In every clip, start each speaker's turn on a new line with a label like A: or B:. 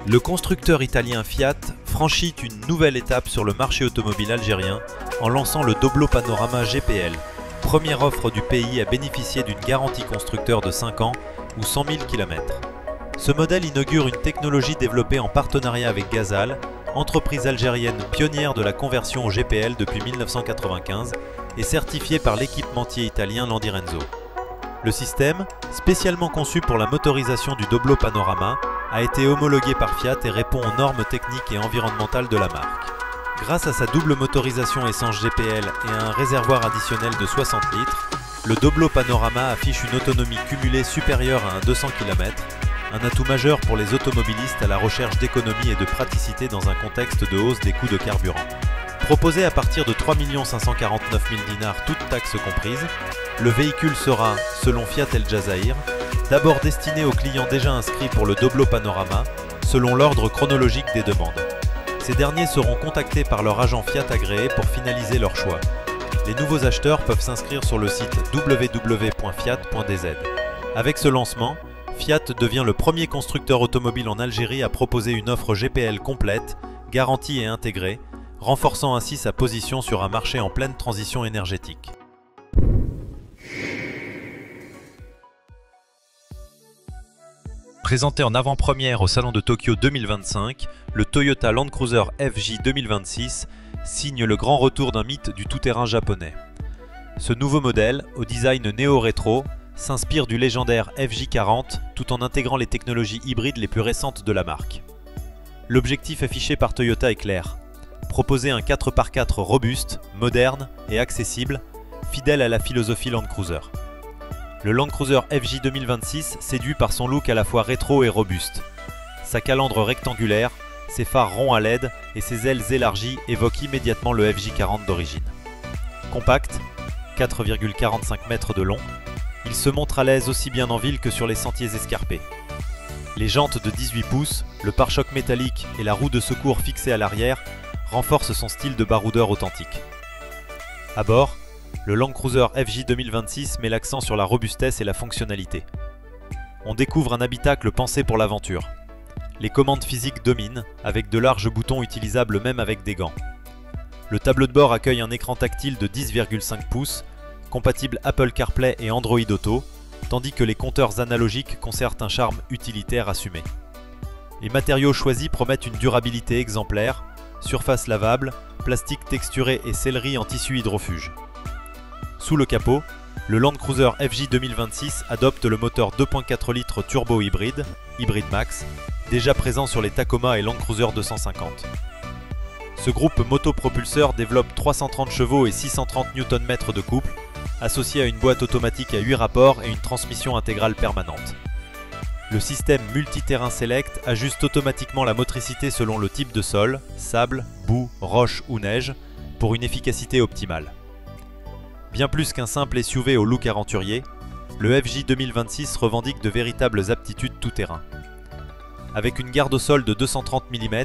A: Le constructeur italien Fiat franchit une nouvelle étape sur le marché automobile algérien en lançant le Doblo Panorama GPL, première offre du pays à bénéficier d'une garantie constructeur de 5 ans ou 100 000 km. Ce modèle inaugure une technologie développée en partenariat avec Gazal, entreprise algérienne pionnière de la conversion au GPL depuis 1995 et certifiée par l'équipementier italien Landi Renzo. Le système, spécialement conçu pour la motorisation du Doblo Panorama, a été homologué par Fiat et répond aux normes techniques et environnementales de la marque. Grâce à sa double motorisation essence GPL et à un réservoir additionnel de 60 litres, le Doblo Panorama affiche une autonomie cumulée supérieure à un 200 km, un atout majeur pour les automobilistes à la recherche d'économie et de praticité dans un contexte de hausse des coûts de carburant. Proposé à partir de 3 549 000 dinars, toutes taxes comprises, le véhicule sera, selon Fiat El Jazair, d'abord destiné aux clients déjà inscrits pour le Doblo Panorama, selon l'ordre chronologique des demandes. Ces derniers seront contactés par leur agent Fiat agréé pour finaliser leur choix. Les nouveaux acheteurs peuvent s'inscrire sur le site www.fiat.dz. Avec ce lancement, Fiat devient le premier constructeur automobile en Algérie à proposer une offre GPL complète, garantie et intégrée, renforçant ainsi sa position sur un marché en pleine transition énergétique. Présenté en avant-première au Salon de Tokyo 2025, le Toyota Land Cruiser FJ 2026 signe le grand retour d'un mythe du tout-terrain japonais. Ce nouveau modèle, au design néo-rétro, s'inspire du légendaire FJ40 tout en intégrant les technologies hybrides les plus récentes de la marque. L'objectif affiché par Toyota est clair: proposer un 4x4 robuste, moderne et accessible, fidèle à la philosophie Land Cruiser. Le Land Cruiser FJ 2026 séduit par son look à la fois rétro et robuste. Sa calandre rectangulaire, ses phares ronds à LED et ses ailes élargies évoquent immédiatement le FJ40 d'origine. Compact, 4,45 mètres de long, il se montre à l'aise aussi bien en ville que sur les sentiers escarpés. Les jantes de 18 pouces, le pare-choc métallique et la roue de secours fixée à l'arrière renforcent son style de baroudeur authentique. À bord, le Land Cruiser FJ 2026 met l'accent sur la robustesse et la fonctionnalité. On découvre un habitacle pensé pour l'aventure. Les commandes physiques dominent, avec de larges boutons utilisables même avec des gants. Le tableau de bord accueille un écran tactile de 10,5 pouces, compatible Apple CarPlay et Android Auto, tandis que les compteurs analogiques conservent un charme utilitaire assumé. Les matériaux choisis promettent une durabilité exemplaire, surface lavable, plastique texturé et sellerie en tissu hydrofuge. Sous le capot, le Land Cruiser FJ 2026 adopte le moteur 2.4 litres turbo hybride, Hybrid Max, déjà présent sur les Tacoma et Land Cruiser 250. Ce groupe motopropulseur développe 330 chevaux et 630 Nm de couple, associé à une boîte automatique à 8 rapports et une transmission intégrale permanente. Le système Multi-Terrain Select ajuste automatiquement la motricité selon le type de sol, sable, boue, roche ou neige, pour une efficacité optimale. Bien plus qu'un simple SUV au look aventurier, le FJ 2026 revendique de véritables aptitudes tout-terrain. Avec une garde au sol de 230 mm,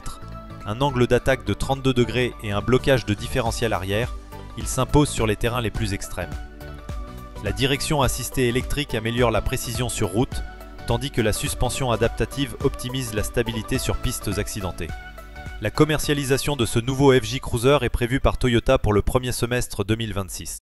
A: un angle d'attaque de 32 degrés et un blocage de différentiel arrière, il s'impose sur les terrains les plus extrêmes. La direction assistée électrique améliore la précision sur route, tandis que la suspension adaptative optimise la stabilité sur pistes accidentées. La commercialisation de ce nouveau FJ Cruiser est prévue par Toyota pour le premier semestre 2026.